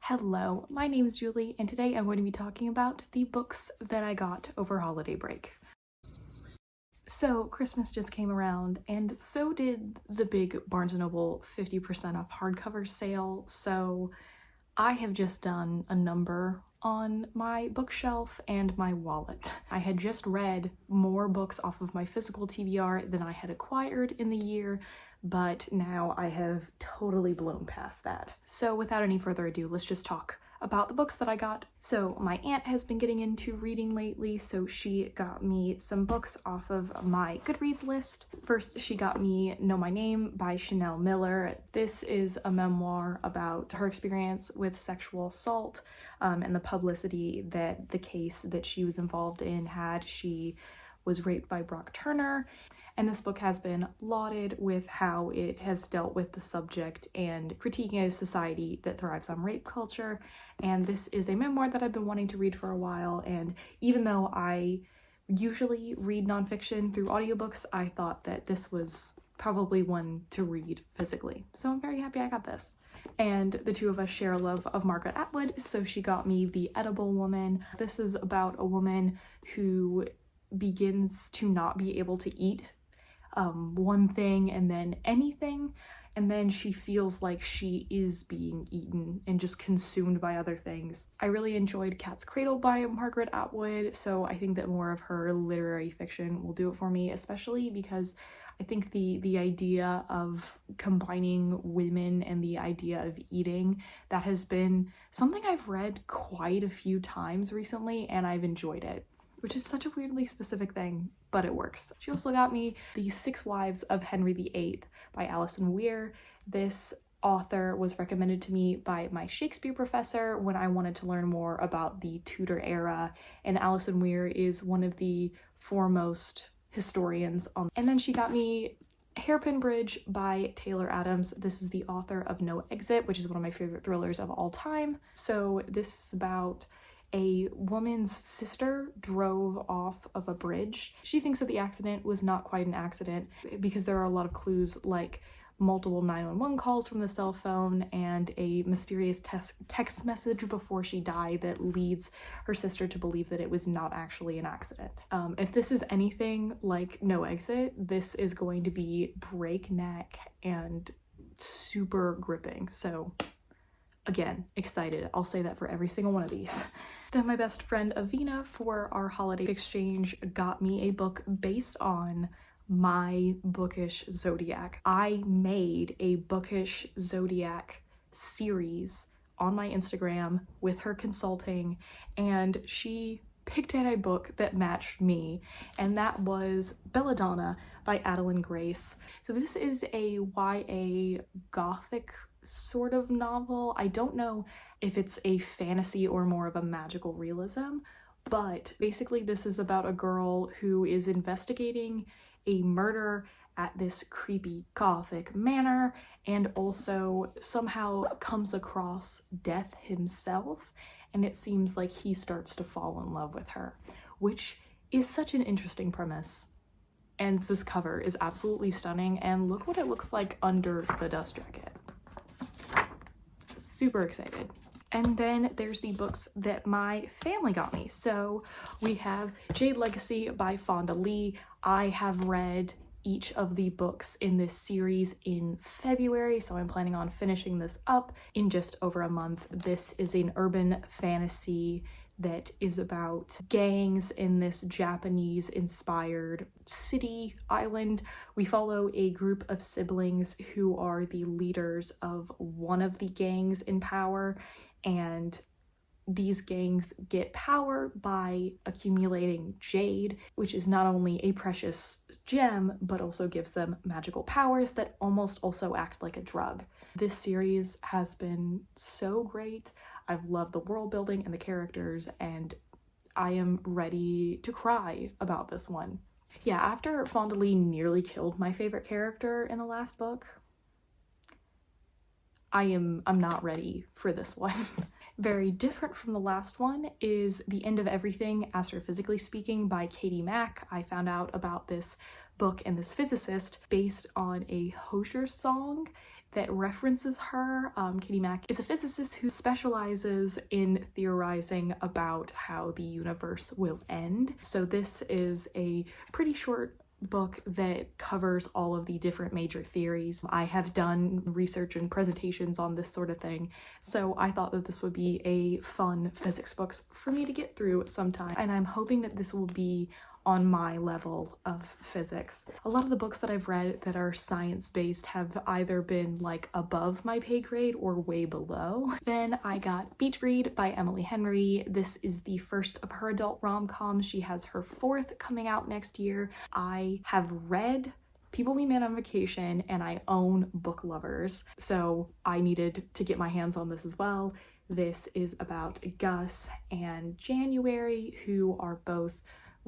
Hello, my name is Julie, and today I'm going to be talking about the books that I got over holiday break. So, Christmas just came around, and so did the big Barnes & Noble 50% off hardcover sale, so I have just done a number on my bookshelf and my wallet. I had just read more books off of my physical TBR than I had acquired in the year, but now I have totally blown past that. So without any further ado, let's just talk about the books that I got. So my aunt has been getting into reading lately, so she got me some books off of my Goodreads list. First, she got me Know My Name by Chanel Miller. This is a memoir about her experience with sexual assault and the publicity that the case that she was involved in had. She was raped by Brock Turner. And this book has been lauded with how it has dealt with the subject and critiquing a society that thrives on rape culture. And this is a memoir that I've been wanting to read for a while, and even though I usually read nonfiction through audiobooks, I thought that this was probably one to read physically. So I'm very happy I got this. And the two of us share a love of Margaret Atwood, so she got me The Edible Woman. This is about a woman who begins to not be able to eat one thing and then anything, and then she feels like she is being eaten and just consumed by other things. I really enjoyed Cat's Cradle by Margaret Atwood, so I think that more of her literary fiction will do it for me, especially because I think the idea of combining women and the idea of eating, that has been something I've read quite a few times recently, and I've enjoyed it, which is such a weirdly specific thing, but it works. She also got me The Six Wives of Henry VIII by Alison Weir. This author was recommended to me by my Shakespeare professor when I wanted to learn more about the Tudor era, and Alison Weir is one of the foremost historians on. And then she got me Hairpin Bridge by Taylor Adams. This is the author of No Exit, which is one of my favorite thrillers of all time. So this is about a woman's sister drove off of a bridge. She thinks that the accident was not quite an accident because there are a lot of clues, like multiple 911 calls from the cell phone and a mysterious text message before she died that leads her sister to believe that it was not actually an accident. If this is anything like No Exit, this is going to be breakneck and super gripping. So again, excited. I'll say that for every single one of these. Then my best friend Avina, for our holiday exchange, got me a book based on my bookish zodiac. I made a bookish zodiac series on my Instagram with her consulting, and she picked out a book that matched me, and that was Belladonna by Adeline Grace. So this is a YA gothic sort of novel. I don't know if it's a fantasy or more of a magical realism, but basically this is about a girl who is investigating a murder at this creepy gothic manor, and also somehow comes across Death himself, and it seems like he starts to fall in love with her, which is such an interesting premise. And this cover is absolutely stunning, and look what it looks like under the dust jacket. Super excited. And then there's the books that my family got me. So we have Jade Legacy by Fonda Lee. I have read each of the books in this series in February, so I'm planning on finishing this up in just over a month. This is an urban fantasy that is about gangs in this Japanese-inspired city island. We follow a group of siblings who are the leaders of one of the gangs in power, and these gangs get power by accumulating jade, which is not only a precious gem, but also gives them magical powers that almost also act like a drug. This series has been so great. I've loved the world building and the characters, and I am ready to cry about this one. Yeah, after Fonda Lee nearly killed my favorite character in the last book, I'm not ready for this one. Very different from the last one is The End of Everything, Astrophysically Speaking by Katie Mack. I found out about this book and this physicist based on a Hosier song that references her. Katie Mack is a physicist who specializes in theorizing about how the universe will end. So this is a pretty short book that covers all of the different major theories. I have done research and presentations on this sort of thing, so I thought that this would be a fun physics book for me to get through sometime, and I'm hoping that this will be on my level of physics. A lot of the books that I've read that are science-based have either been like above my pay grade or way below. Then I got Beach Read by Emily Henry. This is the first of her adult rom-coms. She has her fourth coming out next year. I have read People We Met on Vacation and I own Book Lovers, so I needed to get my hands on this as well. This is about Gus and January, who are both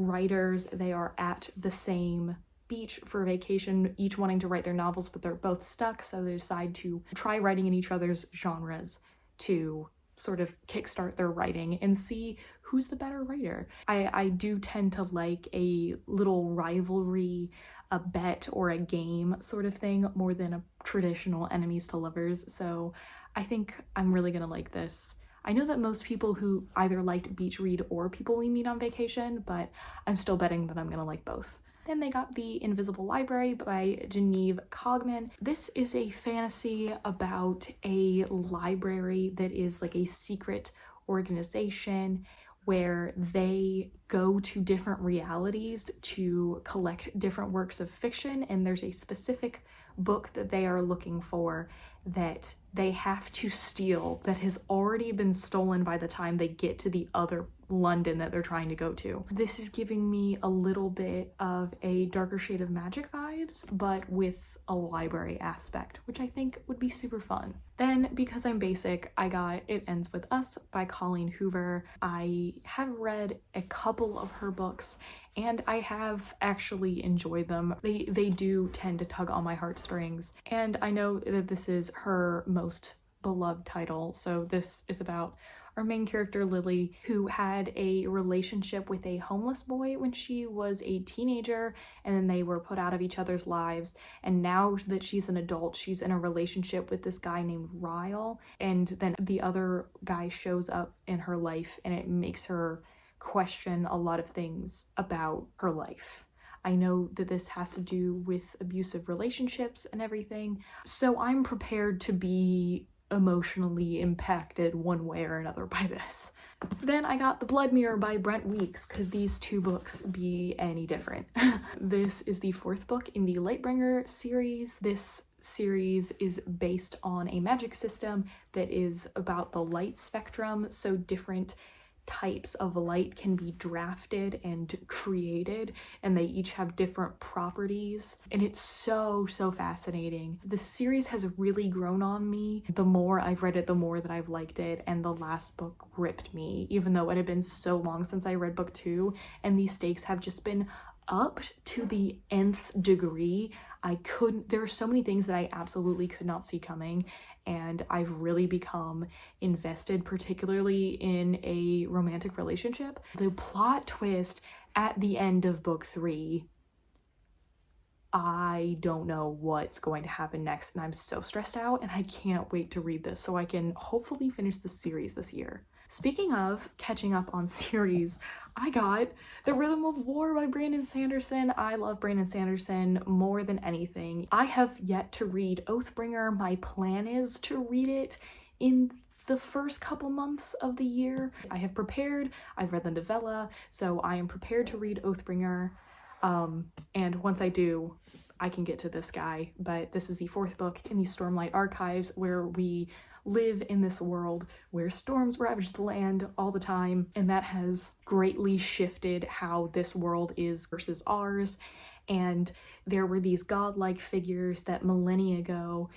writers. They are at the same beach for vacation, each wanting to write their novels, but they're both stuck, so they decide to try writing in each other's genres to sort of kickstart their writing and see who's the better writer. I do tend to like a little rivalry, a bet or a game sort of thing more than a traditional enemies to lovers, so I think I'm really gonna like this. I know that most people who either liked Beach Read or People We Meet on Vacation, but I'm still betting that I'm gonna like both. Then they got The Invisible Library by Genevieve Cogman. This is a fantasy about a library that is like a secret organization where they go to different realities to collect different works of fiction, and there's a specific book that they are looking for that they have to steal that has already been stolen by the time they get to the other London that they're trying to go to. This is giving me a little bit of a Darker Shade of Magic vibes, but with a library aspect, which I think would be super fun. Then, because I'm basic, I got It Ends With Us by Colleen Hoover. I have read a couple of her books and I have actually enjoyed them. They do tend to tug on my heartstrings, and I know that this is her most beloved title. So this is about our main character, Lily, who had a relationship with a homeless boy when she was a teenager, and then they were put out of each other's lives. And now that she's an adult, she's in a relationship with this guy named Ryle, and then the other guy shows up in her life, and it makes her question a lot of things about her life. I know that this has to do with abusive relationships and everything, so I'm prepared to be emotionally impacted one way or another by this. Then I got The Blood Mirror by Brent Weeks. Could these two books be any different? This is the fourth book in the Lightbringer series. This series is based on a magic system that is about the light spectrum, so different types of light can be drafted and created, and they each have different properties, and it's so fascinating. The series has really grown on me. The more I've read it, the more that I've liked it, and the last book gripped me, even though it had been so long since I read book 2, and these stakes have just been up to the nth degree. There are so many things that I absolutely could not see coming, and I've really become invested, particularly in a romantic relationship. The plot twist at the end of book 3, I don't know what's going to happen next, and I'm so stressed out, and I can't wait to read this so I can hopefully finish the series this year. Speaking of catching up on series, I got The Rhythm of War by Brandon Sanderson. I love Brandon Sanderson more than anything. I have yet to read Oathbringer. My plan is to read it in the first couple months of the year. I have prepared. I've read the novella, so I am prepared to read Oathbringer. And once I do, I can get to this guy. But this is the fourth book in the Stormlight Archives, where we live in this world where storms ravage the land all the time, and that has greatly shifted how this world is versus ours. And there were these godlike figures that millennia ago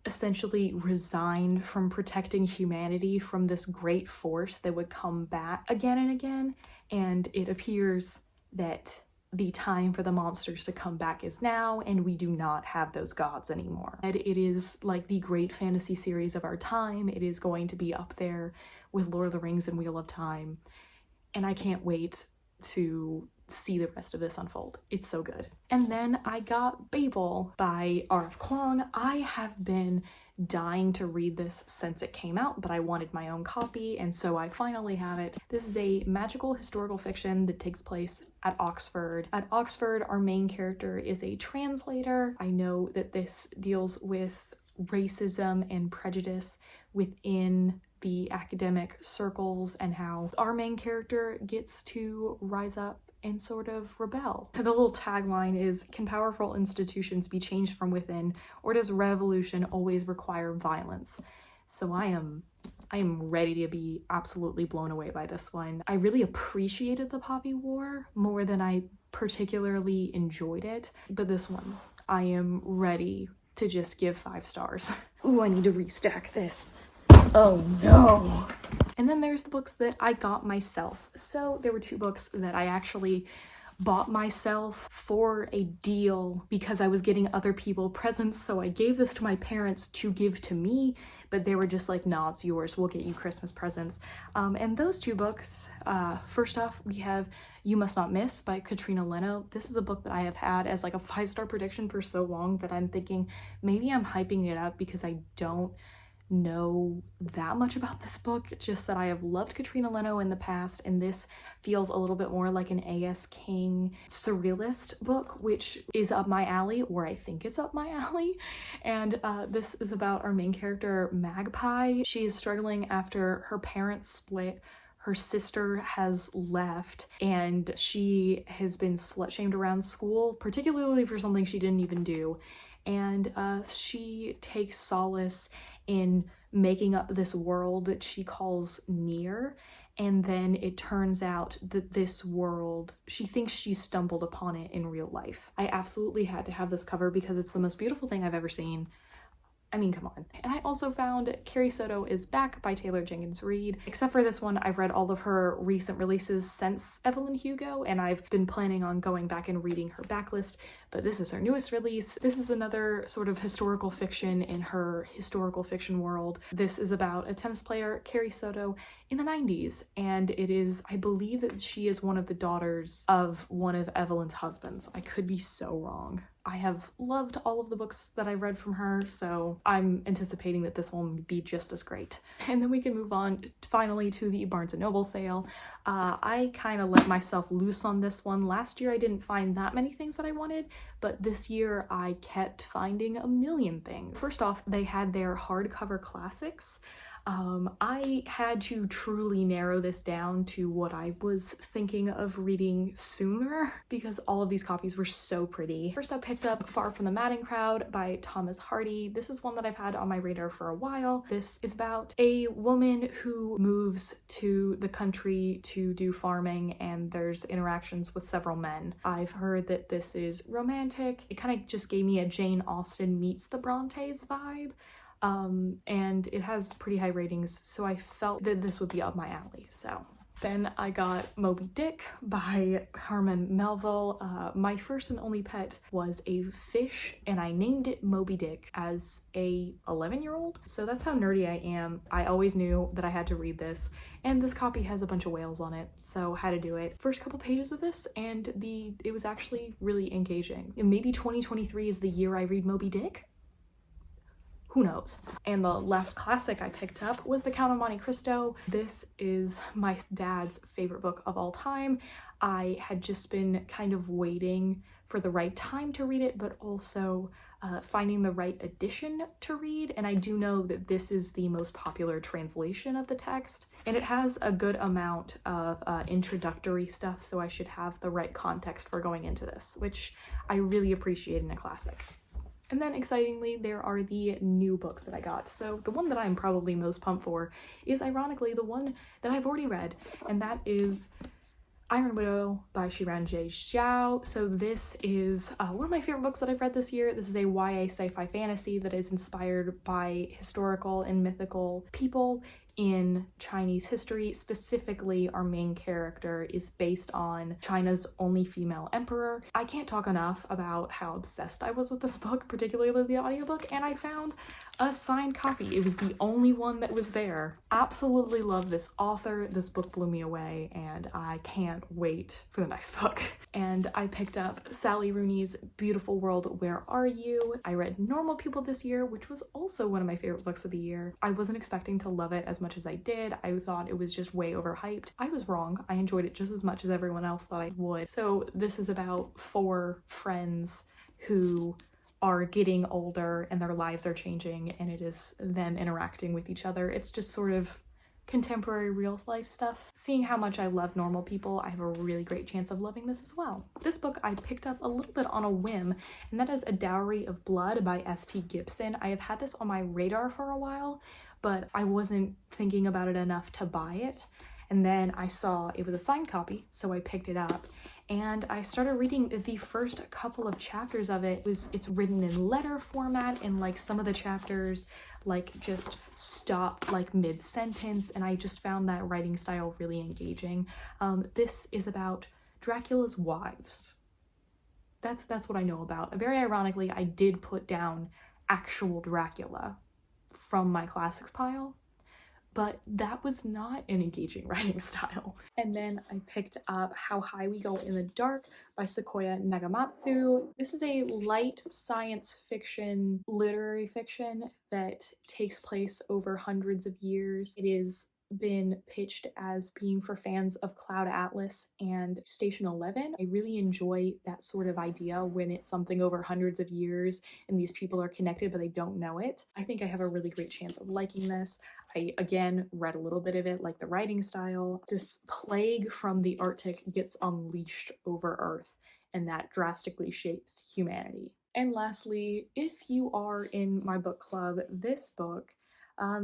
essentially resigned from protecting humanity from this great force that would come back again and again, and it appears that the time for the monsters to come back is now, and we do not have those gods anymore. And it is like the great fantasy series of our time. It is going to be up there with Lord of the Rings and Wheel of Time, and I can't wait to see the rest of this unfold. It's so good. And then I got Babel by R.F. Kuang. I have been dying to read this since it came out, but I wanted my own copy, and so I finally have it. This is a magical historical fiction that takes place at Oxford. At Oxford, our main character is a translator. I know that this deals with racism and prejudice within the academic circles and how our main character gets to rise up and sort of rebel. The little tagline is, can powerful institutions be changed from within, or does revolution always require violence? So I am ready to be absolutely blown away by this one. I really appreciated the Poppy War more than I particularly enjoyed it, but this one, I am ready to just give 5 stars. Ooh, I need to restack this. Oh no! And then there's the books that I got myself. So there were 2 books that I actually bought myself for a deal because I was getting other people presents, so I gave this to my parents to give to me, but they were just like, nah, it's yours, we'll get you Christmas presents. And those 2 books, first off, we have You Must Not Miss by Katrina Leno. This is a book that I have had as like a 5-star prediction for so long that I'm thinking maybe I'm hyping it up because I don't know that much about this book, just that I have loved Katrina Leno in the past, and this feels a little bit more like an A.S. King surrealist book, which is up my alley, or I think it's up my alley. And this is about our main character, Magpie. She is struggling after her parents split. Her sister has left, and she has been slut-shamed around school, particularly for something she didn't even do. And she takes solace in making up this world that she calls Near, and then it turns out that this world, she thinks she stumbled upon it in real life. I absolutely had to have this cover because it's the most beautiful thing I've ever seen. I mean, come on. And I also found Carrie Soto is Back by Taylor Jenkins Reid. Except for this one, I've read all of her recent releases since Evelyn Hugo, and I've been planning on going back and reading her backlist, but this is her newest release. This is another sort of historical fiction in her historical fiction world. This is about a tennis player, Carrie Soto, in the 90s, and it is, I believe that she is one of the daughters of one of Evelyn's husbands. I could be so wrong. I have loved all of the books that I've read from her, so I'm anticipating that this one will be just as great. And then we can move on finally to the Barnes & Noble sale. I kind of let myself loose on this one. Last year I didn't find that many things that I wanted, but this year I kept finding a million things. First off, they had their hardcover classics. I had to truly narrow this down to what I was thinking of reading sooner because all of these copies were so pretty. First I picked up Far from the Madding Crowd by Thomas Hardy. This is one that I've had on my radar for a while. This is about a woman who moves to the country to do farming, and there's interactions with several men. I've heard that this is romantic. It kind of just gave me a Jane Austen meets the Brontes vibe. And it has pretty high ratings, so I felt that this would be up my alley. So then I got Moby Dick by Herman Melville. My first and only pet was a fish, and I named it Moby Dick as a 11-year-old. So that's how nerdy I am. I always knew that I had to read this, and this copy has a bunch of whales on it, so had to do it. First couple pages of this, and it was actually really engaging. And maybe 2023 is the year I read Moby Dick? Who knows? And the last classic I picked up was The Count of Monte Cristo. This is my dad's favorite book of all time. I had just been kind of waiting for the right time to read it, but also finding the right edition to read. And I do know that this is the most popular translation of the text, and it has a good amount of introductory stuff, so I should have the right context for going into this, which I really appreciate in a classic. And then excitingly, there are the new books that I got. So the one that I'm probably most pumped for is ironically the one that I've already read, and that is Iron Widow by Shiran J. Zhao. So this is one of my favorite books that I've read this year. This is a YA sci-fi fantasy that is inspired by historical and mythical people in Chinese history. Specifically, our main character is based on China's only female emperor. I can't talk enough about how obsessed I was with this book, particularly the audiobook, and I found a signed copy. It was the only one that was there. Absolutely love this author. This book blew me away and I can't wait for the next book. And I picked up Sally Rooney's Beautiful World, Where Are You? I read Normal People this year, which was also one of my favorite books of the year. I wasn't expecting to love it as much as I did. I thought it was just way overhyped. I was wrong. I enjoyed it just as much as everyone else thought I would. So this is about 4 friends who are getting older and their lives are changing, and it is them interacting with each other. It's just sort of contemporary real life stuff. Seeing how much I love Normal People, I have a really great chance of loving this as well. This book I picked up a little bit on a whim, and that is A Dowry of Blood by S.T. Gibson. I have had this on my radar for a while, but I wasn't thinking about it enough to buy it. And then I saw it was a signed copy, so I picked it up. And I started reading the first couple of chapters of it. It's written in letter format, and like some of the chapters like just stop like mid-sentence, and I just found that writing style really engaging. This is about Dracula's wives. That's what I know about. Very ironically, I did put down actual Dracula from my classics pile, but that was not an engaging writing style. And then I picked up How High We Go in the Dark by Sequoia Nagamatsu. This is a light science fiction, literary fiction that takes place over hundreds of years. It is been pitched as being for fans of Cloud Atlas and Station 11. I really enjoy that sort of idea when it's something over hundreds of years and these people are connected but they don't know it. I think I have a really great chance of liking this. I again read a little bit of it, like the writing style. This plague from the Arctic gets unleashed over Earth, and that drastically shapes humanity. And lastly, if you are in my book club, this book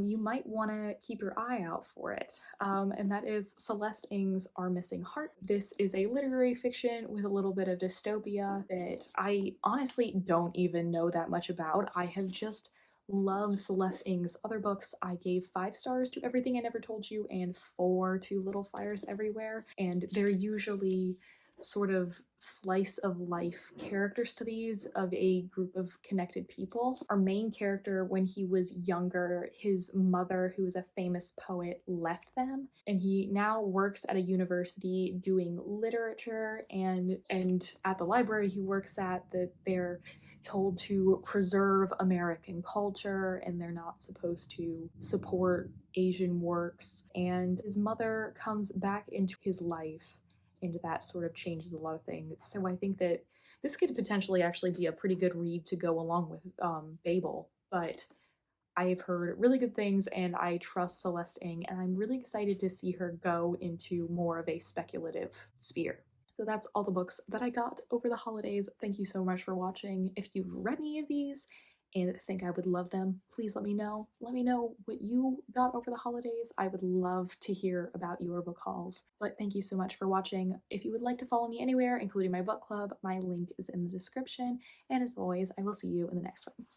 you might want to keep your eye out for it. And that is Celeste Ng's Our Missing Heart. This is a literary fiction with a little bit of dystopia that I honestly don't even know that much about. I have just loved Celeste Ng's other books. I gave 5 stars to Everything I Never Told You and 4 to Little Fires Everywhere, and they're usually sort of slice of life characters to these of a group of connected people. Our main character, when he was younger, his mother, who is a famous poet, left them, and he now works at a university doing literature, and at the library he works at, that they're told to preserve American culture and they're not supposed to support Asian works. And his mother comes back into his life, and that sort of changes a lot of things. So I think that this could potentially actually be a pretty good read to go along with Babel. But I've heard really good things and I trust Celeste Ng, and I'm really excited to see her go into more of a speculative sphere. So that's all the books that I got over the holidays. Thank you so much for watching. If you've read any of these and think I would love them, please let me know. Let me know what you got over the holidays. I would love to hear about your book hauls. But thank you so much for watching. If you would like to follow me anywhere, including my book club, my link is in the description. And as always, I will see you in the next one.